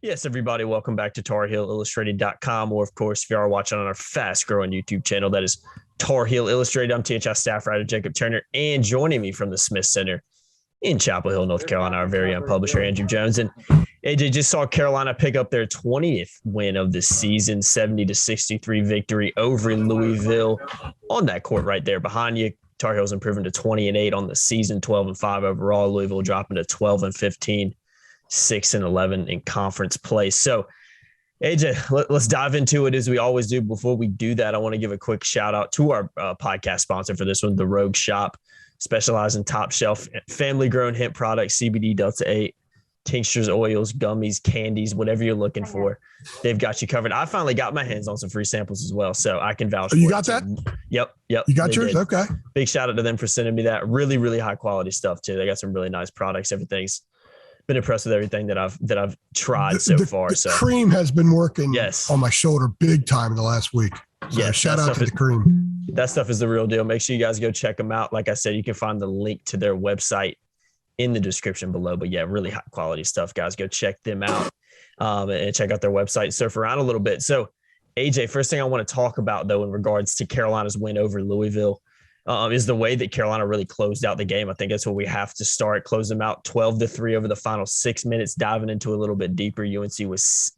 Yes, everybody, welcome back to TarHeelIllustrated.com, or, of course, if you are watching on our fast-growing YouTube channel, that is Tar Heel Illustrated. I'm THI staff writer Jacob Turner, and joining me from the Smith Center in Chapel Hill, North Carolina, our very own publisher, Andrew Jones. And AJ, just saw Carolina pick up their 20th win of the season, 70-63 victory over Louisville on that court right there behind you. Tar Heels improving to 20-8 on the season, 12-5 overall. Louisville dropping to 12-15. 6-11 in conference play. So, AJ, let's dive into it as we always do. Before we do that, I want to give a quick shout out to our podcast sponsor for this one, The Rogue Shop, specializing top shelf family grown hemp products, CBD, Delta 8, tinctures, oils, gummies, candies, whatever you're looking for. They've got you covered. I finally got my hands on some free samples as well, so I can vouch for it. You got that? Yep. You got yours? Did. Okay. Big shout out to them for sending me that. Really, really high quality stuff too. They got some really nice products. Everything's been impressed with everything that I've tried so far. The cream has been working on my shoulder big time in the last week. So shout out to the cream. That stuff is the real deal. Make sure you guys go check them out. Like I said, you can find the link to their website in the description below. But yeah, really high quality stuff, guys. Go check them out and check out their website. Surf around a little bit. So AJ, first thing I want to talk about though, in regards to Carolina's win over Louisville, is the way that Carolina really closed out the game. I think that's where we have to start. Close them out 12-3 over the final 6 minutes. Diving into a little bit deeper, UNC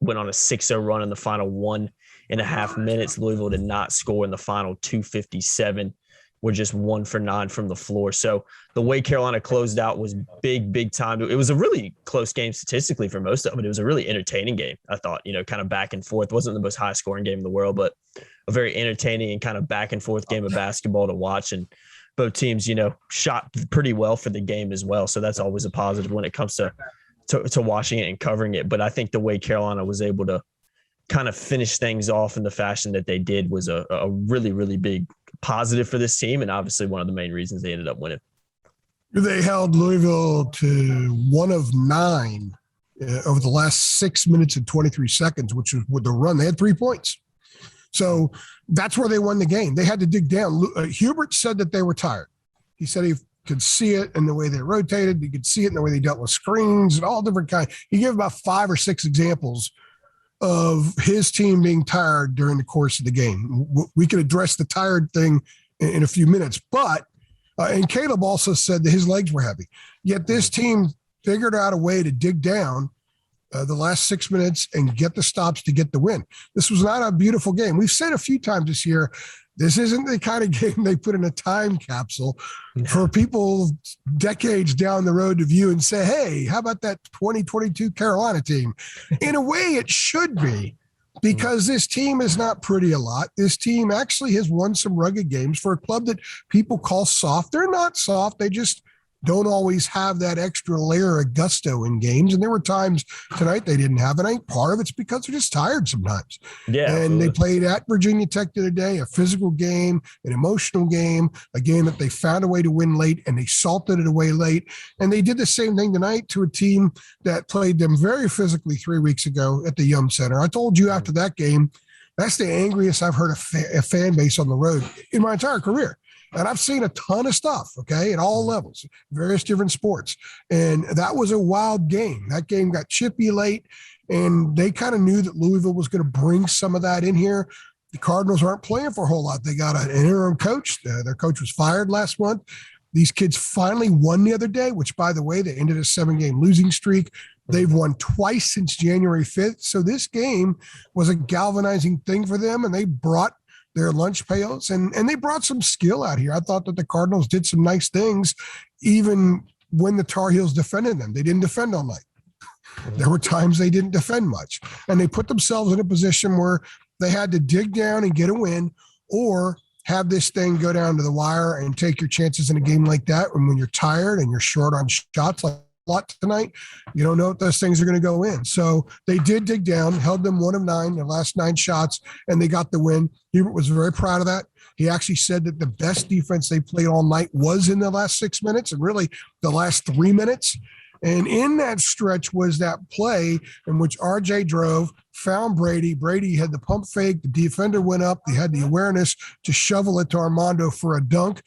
went on a 6-0 run in the final 1.5 minutes. Louisville did not score in the final 2:57. We're just 1 for 9 from the floor. So the way Carolina closed out was big time. It was a really close game statistically for most of it. It was a really entertaining game, I thought, kind of back and forth. It wasn't the most high scoring game in the world, but a very entertaining and kind of back and forth game of basketball to watch. And both teams, shot pretty well for the game as well. So that's always a positive when it comes to watching it and covering it. But I think the way Carolina was able to kind of finish things off in the fashion that they did was a really, really big positive for this team, and obviously one of the main reasons they ended up winning. They held Louisville to 1 of 9 over the last 6 minutes and 23 seconds, which was with the run. They had 3 points. So that's where they won the game. They had to dig down. Hubert said that they were tired. He said he could see it in the way they rotated. You could see it in the way they dealt with screens and all different kinds. He gave about 5 or 6 examples of his team being tired during the course of the game. We could address the tired thing in a few minutes, but and Caleb also said that his legs were heavy. Yet this team figured out a way to dig down the last 6 minutes and get the stops to get the win. This was not a beautiful game. We've said a few times this year, this isn't the kind of game they put in a time capsule for people decades down the road to view and say, hey, how about that 2022 Carolina team? In a way, it should be, because this team is not pretty a lot. This team actually has won some rugged games for a club that people call soft. They're not soft. They just don't always have that extra layer of gusto in games. And there were times tonight they didn't have it. I think part of it's because they're just tired sometimes. Yeah. And absolutely. They played at Virginia Tech the other day, a physical game, an emotional game, a game that they found a way to win late, and they salted it away late. And they did the same thing tonight to a team that played them very physically 3 weeks ago at the Yum Center. I told you after that game, that's the angriest I've heard a fan base on the road in my entire career. And I've seen a ton of stuff, okay, at all levels, various different sports. And that was a wild game. That game got chippy late, and they kind of knew that Louisville was going to bring some of that in here. The Cardinals aren't playing for a whole lot. They got an interim coach. Their coach was fired last month. These kids finally won the other day, which, by the way, they ended a 7-game losing streak. They've won twice since January 5th. So this game was a galvanizing thing for them, and they brought their lunch pails, and they brought some skill out here. I thought that the Cardinals did some nice things, even when the Tar Heels defended them. They didn't defend all night. There were times they didn't defend much, and they put themselves in a position where they had to dig down and get a win, or have this thing go down to the wire and take your chances in a game like that. And when you're tired and you're short on shots like a lot tonight, you don't know if those things are going to go in. So they did dig down, held them 1 of 9, their last 9 shots, and they got the win. Hubert was very proud of that. He actually said that the best defense they played all night was in the last 6 minutes, and really the last 3 minutes. And in that stretch was that play in which RJ drove, found Brady. Brady had the pump fake. The defender went up. They had the awareness to shovel it to Armando for a dunk.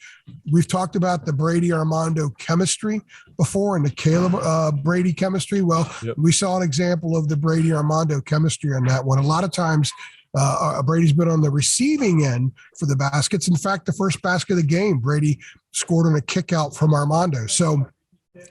We've talked about the Brady-Armando chemistry before and the Caleb Brady chemistry. Well, we saw an example of the Brady-Armando chemistry on that one. A lot of times Brady's been on the receiving end for the baskets. In fact, the first basket of the game, Brady scored on a kick out from Armando. So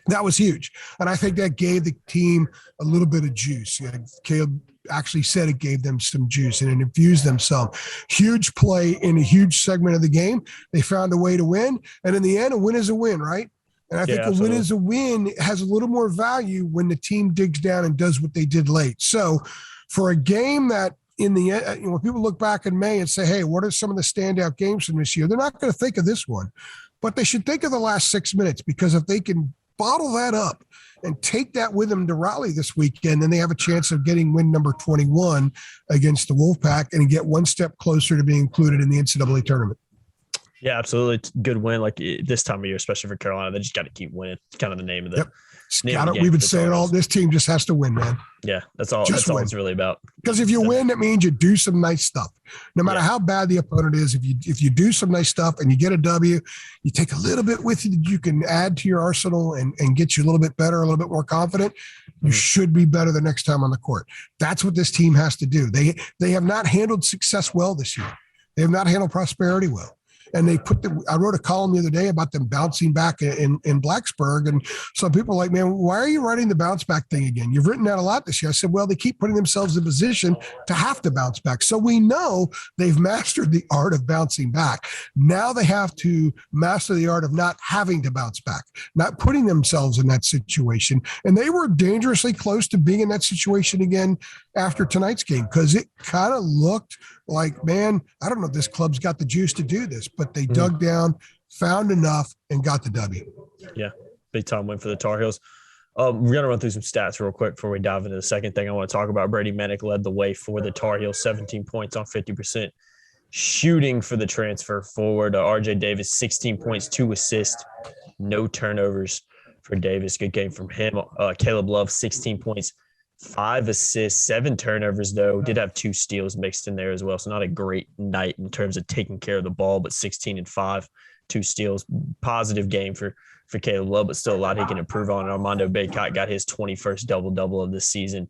that was huge. And I think that gave the team a little bit of juice. Caleb actually said it gave them some juice and it infused them some. Huge play in a huge segment of the game. They found a way to win. And in the end, a win is a win, right? And I think a win is a win has a little more value when the team digs down and does what they did late. So for a game that in the end, when people look back in May and say, hey, what are some of the standout games from this year? They're not going to think of this one, but they should think of the last 6 minutes, because if they can bottle that up and take that with them to Raleigh this weekend, then they have a chance of getting win number 21 against the Wolfpack and get one step closer to being included in the NCAA tournament. Yeah, absolutely. It's a good win. Like this time of year, especially for Carolina, they just got to keep winning. It's kind of the name of the We've been saying all this team just has to win, man. Yeah, that's all it's really about. Because if you win, that means you do some nice stuff. No matter how bad the opponent is, if you do some nice stuff and you get a W, you take a little bit with you that you can add to your arsenal and get you a little bit better, a little bit more confident. You should be better the next time on the court. That's what this team has to do. They have not handled success well this year. They have not handled prosperity well. And I wrote a column the other day about them bouncing back in Blacksburg. And some people are like, man, why are you writing the bounce back thing again? You've written that a lot this year. I said, well, they keep putting themselves in position to have to bounce back. So we know they've mastered the art of bouncing back. Now they have to master the art of not having to bounce back, not putting themselves in that situation. And they were dangerously close to being in that situation again after tonight's game, because it kind of looked like, man, I don't know if this club's got the juice to do this, but they dug down, found enough, and got the W. Yeah, big time win for the Tar Heels. We're going to run through some stats real quick before we dive into the second thing I want to talk about. Brady Menick led the way for the Tar Heels, 17 points on 50% shooting for the transfer forward. RJ Davis, 16 points, 2 assists, no turnovers for Davis. Good game from him. Caleb Love, 16 points, 5 assists, 7 turnovers, though. Did have 2 steals mixed in there as well. So not a great night in terms of taking care of the ball, but 16 and 5, 2 steals. Positive game for Caleb Love, but still a lot he can improve on. Armando Baycott got his 21st double-double of the season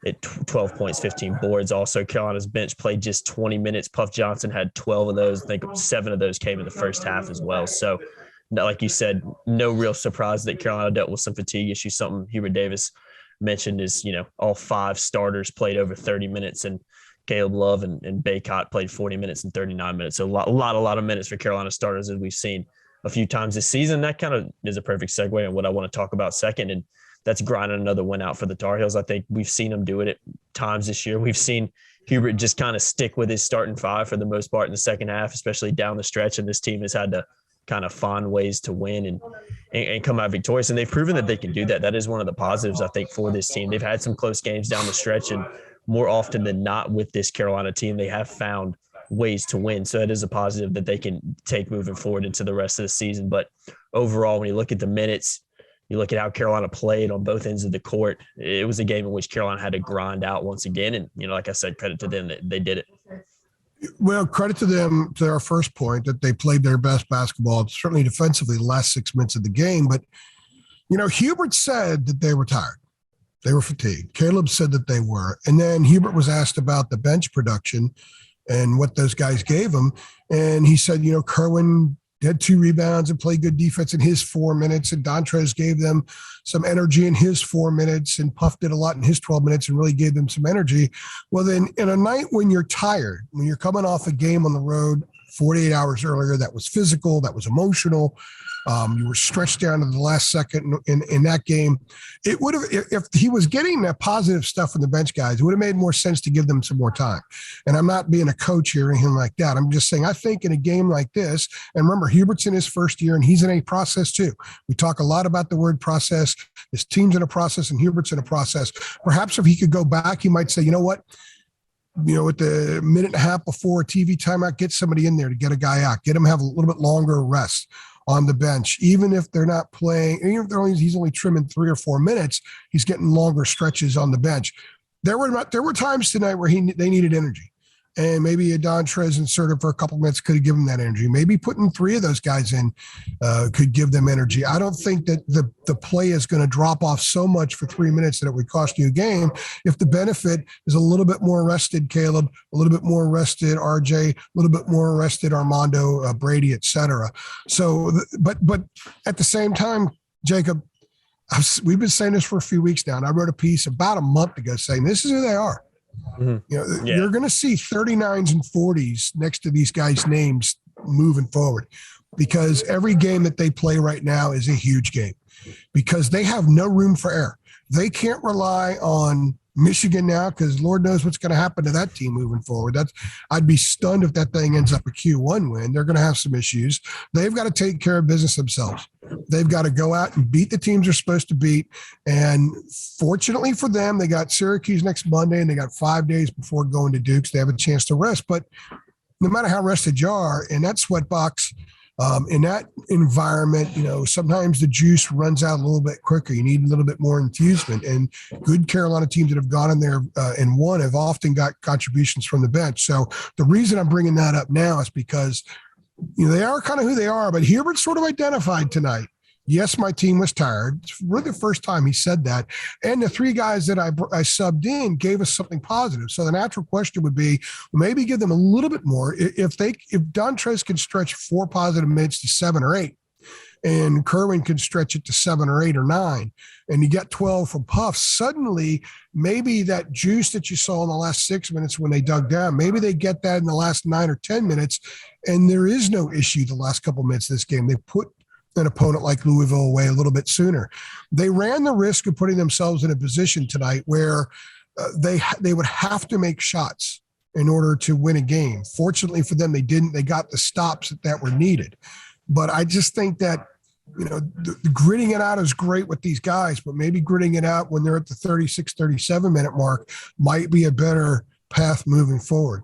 at 12 points, 15 boards. Also, Carolina's bench played just 20 minutes. Puff Johnson had 12 of those. I think 7 of those came in the first half as well. So, like you said, no real surprise that Carolina dealt with some fatigue issues, something Hubert Davis mentioned is, all 5 starters played over 30 minutes, and Caleb Love and Baycott played 40 minutes and 39 minutes. So a lot of minutes for Carolina starters, as we've seen a few times this season. That kind of is a perfect segue in what I want to talk about second, and that's grinding another win out for the Tar Heels. I think we've seen them do it at times this year. We've seen Hubert just kind of stick with his starting 5 for the most part in the second half, especially down the stretch, and this team has had to kind of find ways to win and come out victorious. And they've proven that they can do that. That is one of the positives, I think, for this team. They've had some close games down the stretch, and more often than not with this Carolina team, they have found ways to win. So that is a positive that they can take moving forward into the rest of the season. But overall, when you look at the minutes, you look at how Carolina played on both ends of the court, it was a game in which Carolina had to grind out once again. And, like I said, credit to them that they did it. Well, credit to them, to our first point, that they played their best basketball, certainly defensively, the last 6 minutes of the game. But, Hubert said that they were tired. They were fatigued. Caleb said that they were. And then Hubert was asked about the bench production and what those guys gave him. And he said, Kerwin had 2 rebounds and played good defense in his 4 minutes. And Dontrez gave them some energy in his 4 minutes, and Puff did a lot in his 12 minutes and really gave them some energy. Well, then in a night when you're tired, when you're coming off a game on the road 48 hours earlier, that was physical, that was emotional, you were stretched down to the last second in that game. It would have, if he was getting that positive stuff from the bench guys, it would have made more sense to give them some more time. And I'm not being a coach here or anything like that. I'm just saying, I think in a game like this, and remember, Hubert's in his first year and he's in a process too. We talk a lot about the word process. This team's in a process and Hubert's in a process. Perhaps if he could go back, he might say, you know what? At the minute and a half before a TV timeout, get somebody in there to get a guy out, get him have a little bit longer rest. on the bench, even if they're not playing, even if he's only trimming 3 or 4 minutes, he's getting longer stretches on the bench. There were times tonight where they needed energy. And maybe a Dontrez inserted for a couple minutes could have given that energy. Maybe putting 3 of those guys in could give them energy. I don't think that the play is going to drop off so much for 3 minutes that it would cost you a game if the benefit is a little bit more rested Caleb, a little bit more rested RJ, a little bit more rested Armando, Brady, etc. So, but at the same time, Jacob, we've been saying this for a few weeks now, and I wrote a piece about a month ago saying this is who they are. Mm-hmm. You're going to see 39s and 40s next to these guys' names moving forward, because every game that they play right now is a huge game because they have no room for error. They can't rely on Michigan now because Lord knows what's going to happen to that team moving forward. I'd be stunned if that thing ends up a Q1 win. They're going to have some issues. They've got to take care of business themselves. They've got to go out and beat the teams they're supposed to beat. And fortunately for them, they got Syracuse next Monday, and they got 5 days before going to Duke. So they have a chance to rest. But no matter how rested you are in that sweat box, in that environment, sometimes the juice runs out a little bit quicker. You need a little bit more infusement. And good Carolina teams that have gone in there and won have often got contributions from the bench. So the reason I'm bringing that up now is because they are kind of who they are. But Hubert sort of identified tonight, yes, my team was tired. It's really the first time he said that. And the 3 guys that I subbed in gave us something positive. So the natural question would be, maybe give them a little bit more. If Dontrez can stretch 4 positive minutes to 7 or 8, and Kerwin can stretch it to 7 or 8 or 9, and you get 12 from Puff, suddenly maybe that juice that you saw in the last 6 minutes when they dug down, maybe they get that in the last 9 or 10 minutes, and there is no issue the last couple of minutes of this game. They put an opponent like Louisville away a little bit sooner. They ran the risk of putting themselves in a position tonight where they would have to make shots in order to win a game. Fortunately for them, they didn't. They got the stops that were needed. But I just think that, the gritting it out is great with these guys, but maybe gritting it out when they're at the 36, 37 minute mark might be a better path moving forward.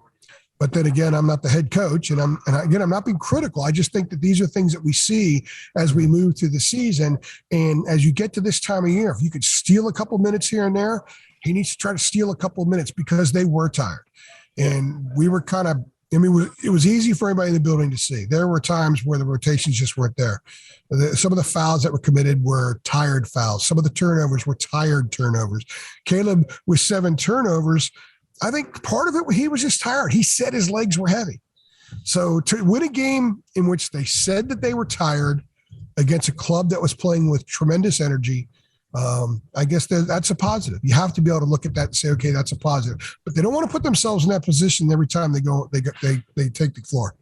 But then again, I'm not the head coach, and I'm not being critical. I just think that these are things that we see as we move through the season. And as you get to this time of year, if you could steal a couple minutes here and there, he needs to try to steal a couple of minutes because they were tired. And we were it was easy for everybody in the building to see. There were times where the rotations just weren't there. Some of the fouls that were committed were tired fouls. Some of the turnovers were tired turnovers. Caleb with 7 turnovers, I think part of it, he was just tired. He said his legs were heavy. So to win a game in which they said that they were tired against a club that was playing with tremendous energy, I guess that's a positive. You have to be able to look at that and say, okay, that's a positive. But they don't want to put themselves in that position every time they take the floor.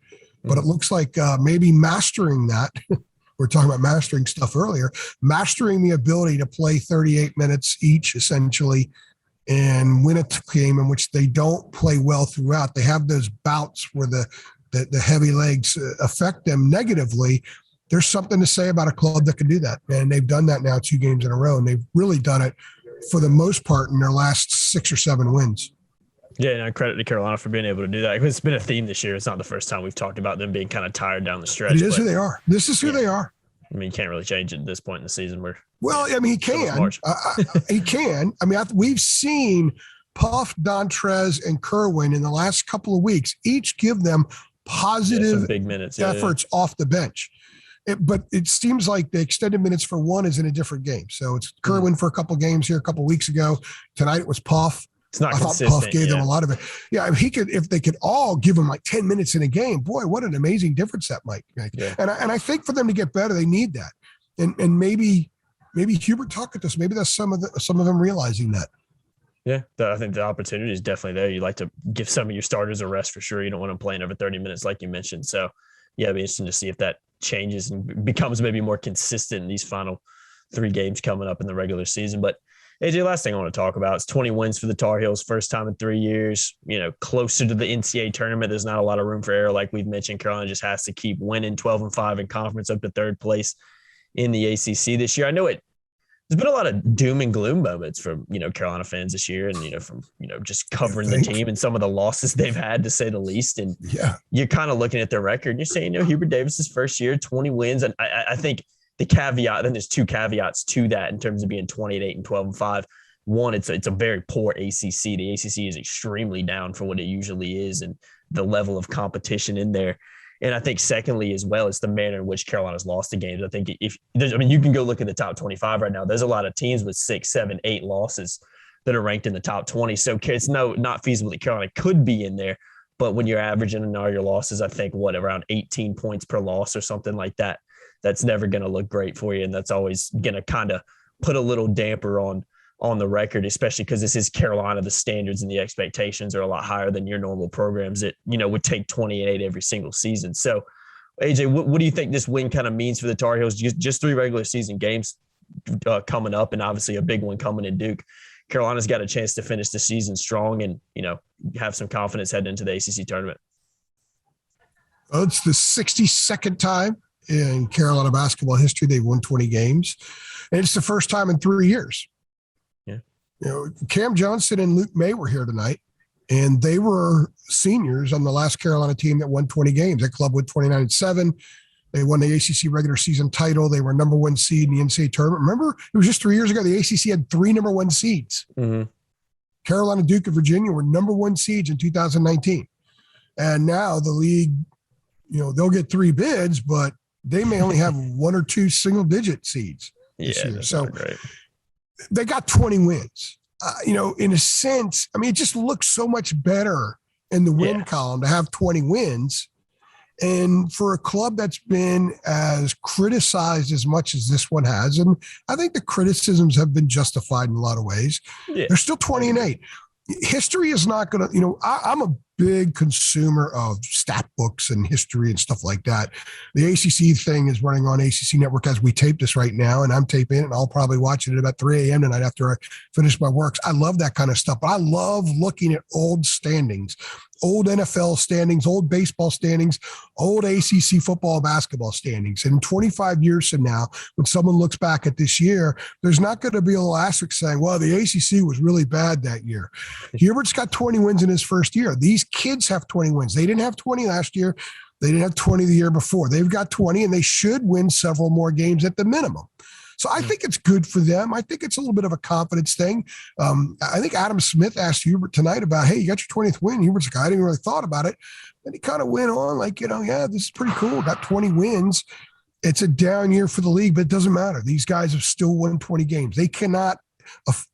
But it looks like maybe mastering that. We were talking about mastering stuff earlier, mastering the ability to play 38 minutes each, essentially, and win a game in which they don't play well throughout. They have those bouts where the heavy legs affect them negatively. There's something to say about a club that can do that. And they've done that now 2 games in a row, and they've really done it for the most part in their last 6 or 7 wins. Yeah, and credit to Carolina for being able to do that. It's been a theme this year. It's not the first time we've talked about them being kind of tired down the stretch. It is who they are. This is who they are. I mean, you can't really change it at this point in the season. He can. He can. I mean, we've seen Puff, Dontrez, and Kerwin in the last couple of weeks each give them positive big minutes efforts off the bench. But it seems like the extended minutes for one is in a different game. So it's Kerwin for a couple of games here a couple of weeks ago. Tonight it was Puff. It's not consistent. Puff gave them a lot of it. Yeah, if they could all give him like 10 minutes in a game, boy, what an amazing difference that might make. Yeah. And I think for them to get better, they need that. And maybe Hubert talked at us. Maybe that's some of them realizing that. Yeah, I think the opportunity is definitely there. You like to give some of your starters a rest for sure. You don't want them playing over 30 minutes like you mentioned. So, yeah, it'd be interesting to see if that changes and becomes maybe more consistent in these final 3 games coming up in the regular season. But AJ, last thing I want to talk about is 20 wins for the Tar Heels, first time in 3 years, closer to the NCAA tournament. There's not a lot of room for error. Like we've mentioned, Carolina just has to keep winning 12-5 in conference up to 3rd place in the ACC this year. I know it there's been a lot of doom and gloom moments from, Carolina fans this year and, from, just covering the team and some of the losses they've had, to say the least. And you're kind of looking at their record and you're saying, Hubert Davis's first year, 20 wins. And I think the caveat, then there's two caveats to that in terms of being 28 and 12-5. One, it's a very poor ACC. The ACC is extremely down for what it usually is and the level of competition in there. And I think secondly, as well, it's the manner in which Carolina's lost the games. I think you can go look at the top 25 right now. There's a lot of teams with 6, 7, 8 losses that are ranked in the top 20. So it's not feasible that Carolina could be in there. But when you're averaging all your losses, I think around 18 points per loss or something like that, that's never going to look great for you. And that's always going to kind of put a little damper on the record, especially because this is Carolina. The standards and the expectations are a lot higher than your normal programs that, would take 28 every single season. So, AJ, what do you think this win kind of means for the Tar Heels? Just 3 regular season games coming up and obviously a big one coming in Duke. Carolina's got a chance to finish the season strong and, have some confidence heading into the ACC tournament. Well, it's the 62nd time in Carolina basketball history they've won 20 games. And it's the first time in 3 years. Cam Johnson and Luke May were here tonight, and they were seniors on the last Carolina team that won 20 games. That club went 29-7. They won the ACC regular season title. They were number 1 seed in the NCAA tournament. Remember, it was just 3 years ago, the ACC had 3 number 1 seeds. Mm-hmm. Carolina, Duke, and Virginia were number 1 seeds in 2019. And now the league, they'll get 3 bids, but they may only have 1 or 2 single-digit seeds this year. So they got 20 wins. In a sense, it just looks so much better in the win column to have 20 wins. And for a club that's been as criticized as much as this one has, and I think the criticisms have been justified in a lot of ways, they're still 20-8. History is not going to, I'm a big consumer of stat books and history and stuff like that. The ACC thing is running on ACC Network as we tape this right now, and I'm taping it, and I'll probably watch it at about 3 a.m. tonight after I finish my works. I love that kind of stuff, but I love looking at old standings, old NFL standings, old baseball standings, old ACC football, basketball standings. And 25 years from now, when someone looks back at this year, there's not going to be a little asterisk saying, well, the ACC was really bad that year. Hubert's got 20 wins in his first year. These kids have 20 wins. They didn't have 20 last year. They didn't have 20 the year before. They've got 20, and they should win several more games at the minimum. So I think it's good for them. I think it's a little bit of a confidence thing. I think Adam Smith asked Hubert tonight about, hey, you got your 20th win. Hubert's like, I didn't really thought about it. And he kind of went on like, this is pretty cool. Got 20 wins. It's a down year for the league, but it doesn't matter. These guys have still won 20 games. They cannot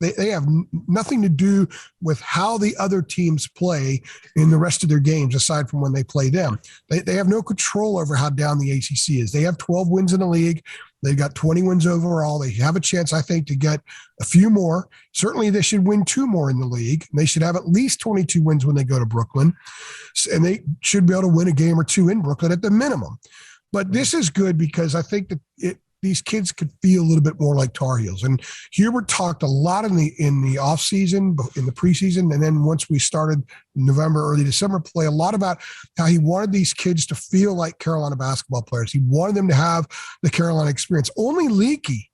they have nothing to do with how the other teams play in the rest of their games, aside from when they play them. They have no control over how down the ACC is. They have 12 wins in the league. They've got 20 wins overall. They have a chance, I think, to get a few more. Certainly, they should win 2 more in the league. They should have at least 22 wins when they go to Brooklyn. And they should be able to win a game or 2 in Brooklyn at the minimum. But this is good because I think that these kids could feel a little bit more like Tar Heels. And Hubert talked a lot in the off season, in the preseason, and then once we started November, early December, play a lot about how he wanted these kids to feel like Carolina basketball players. He wanted them to have the Carolina experience. Only Leakey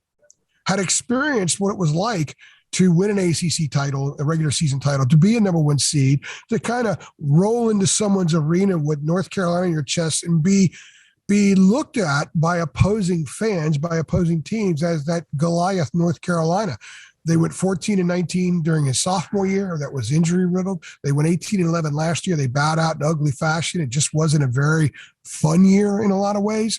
had experienced what it was like to win an ACC title, a regular season title, to be a number 1 seed, to kind of roll into someone's arena with North Carolina in your chest and be looked at by opposing fans, by opposing teams as that Goliath North Carolina. They went 14-19 during his sophomore year. That was injury riddled. They went 18-11 last year. They bowed out in ugly fashion. It just wasn't a very fun year in a lot of ways.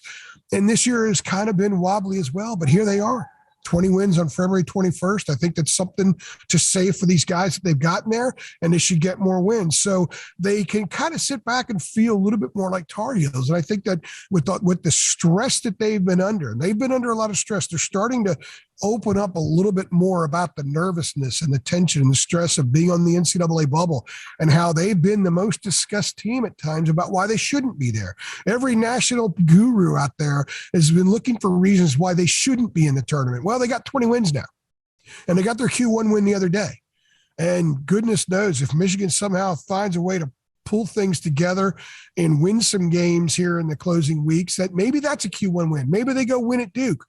And this year has kind of been wobbly as well, but here they are. 20 wins on February 21st. I think that's something to say for these guys that they've gotten there, and they should get more wins. So they can kind of sit back and feel a little bit more like Tar Heels. And I think that with the stress that they've been under, and they've been under a lot of stress, they're starting to open up a little bit more about the nervousness and the tension and the stress of being on the NCAA bubble and how they've been the most discussed team at times about why they shouldn't be there. Every national guru out there has been looking for reasons why they shouldn't be in the tournament. Well, they got 20 wins now, and they got their Q1 win the other day. And goodness knows if Michigan somehow finds a way to pull things together and win some games here in the closing weeks, that maybe that's a Q1 win. Maybe they go win at Duke.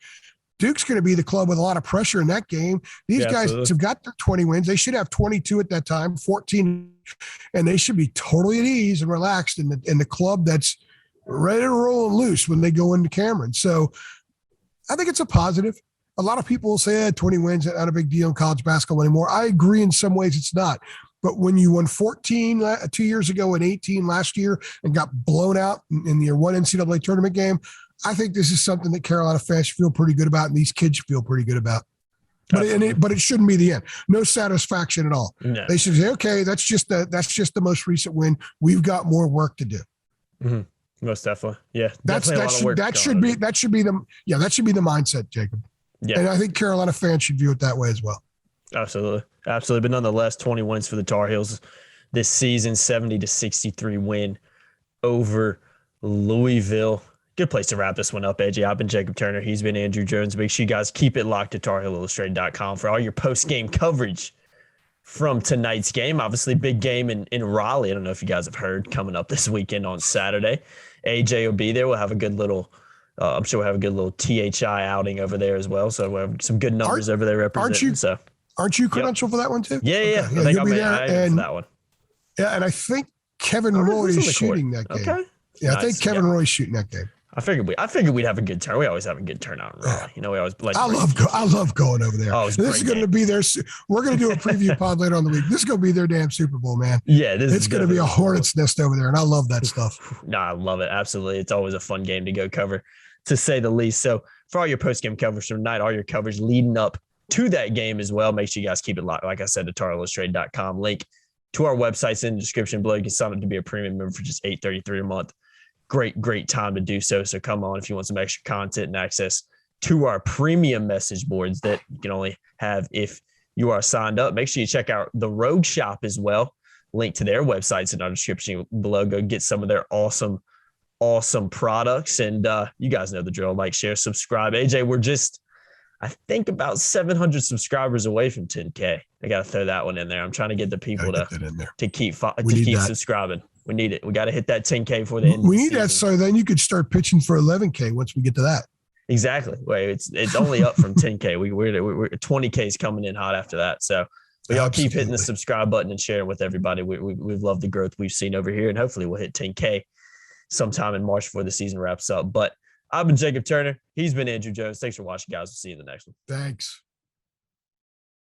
Duke's going to be the club with a lot of pressure in that game. These guys have got their 20 wins. They should have 22 at that time, 14, and they should be totally at ease and relaxed in the club that's ready to roll and loose when they go into Cameron. So I think it's a positive. A lot of people will say 20 wins is not a big deal in college basketball anymore. I agree in some ways it's not. But when you won 14 2 years ago and 18 last year and got blown out in your one NCAA tournament game, I think this is something that Carolina fans feel pretty good about and these kids feel pretty good about. But it shouldn't be the end. No satisfaction at all. No. They should say, okay, that's just the most recent win. We've got more work to do. Mm-hmm. Most definitely. Yeah. That should be the mindset, Jacob. Yeah. And I think Carolina fans should view it that way as well. Absolutely. But nonetheless, 20 wins for the Tar Heels this season, 70-63 win over Louisville. Good place to wrap this one up, AJ. I've been Jacob Turner. He's been Andrew Jones. Make sure you guys keep it locked to TarHeelIllustrated.com for all your post-game coverage from tonight's game. Obviously, big game in Raleigh. I don't know if you guys have heard, coming up this weekend on Saturday. AJ will be there. We'll have a good little I'm sure we'll have a good little THI outing over there as well. So we'll have some good numbers over there representing. Aren't you credentialed for that one too? Yeah, yeah. Okay. I think I'll be there for that one. Yeah, and I think Kevin Roy is shooting that game. Okay. Yeah, nice. I think Kevin Roy's shooting that game. I figured we'd have a good turn. We always have a good turnout in Raleigh. You know, we always like. I love going over there. This is going to be their. We're going to do a preview pod later on the week. This is going to be their damn Super Bowl, man. Yeah, it's going to be a hornet's nest over there, and I love that stuff. No, I love it absolutely. It's always a fun game to go cover, to say the least. So for all your post game coverage tonight, all your coverage leading up to that game as well, make sure you guys keep it locked. Like I said, to TarIllustrated.com. Link to our websites in the description below. You can sign up to be a premium member for just $8.33 a month. Great time to do so. So come on if you want some extra content and access to our premium message boards that you can only have if you are signed up. Make sure you check out the Road Shop as well. Link to their websites in our description below. Go get some of their awesome products. And you guys know the drill. Like, share, subscribe. AJ, we're just, I think, about 700 subscribers away from 10K. I got to throw that one in there. I'm trying to get the people to keep subscribing. We need it. We got to hit that 10K before the end. We need that, so then you could start pitching for 11K once we get to that. Exactly. Wait, it's only up from 10K. We're 20K is coming in hot after that. So we all keep hitting the subscribe button and sharing with everybody. We've loved the growth we've seen over here, and hopefully we'll hit 10K sometime in March before the season wraps up. But I've been Jacob Turner. He's been Andrew Jones. Thanks for watching, guys. We'll see you in the next one. Thanks.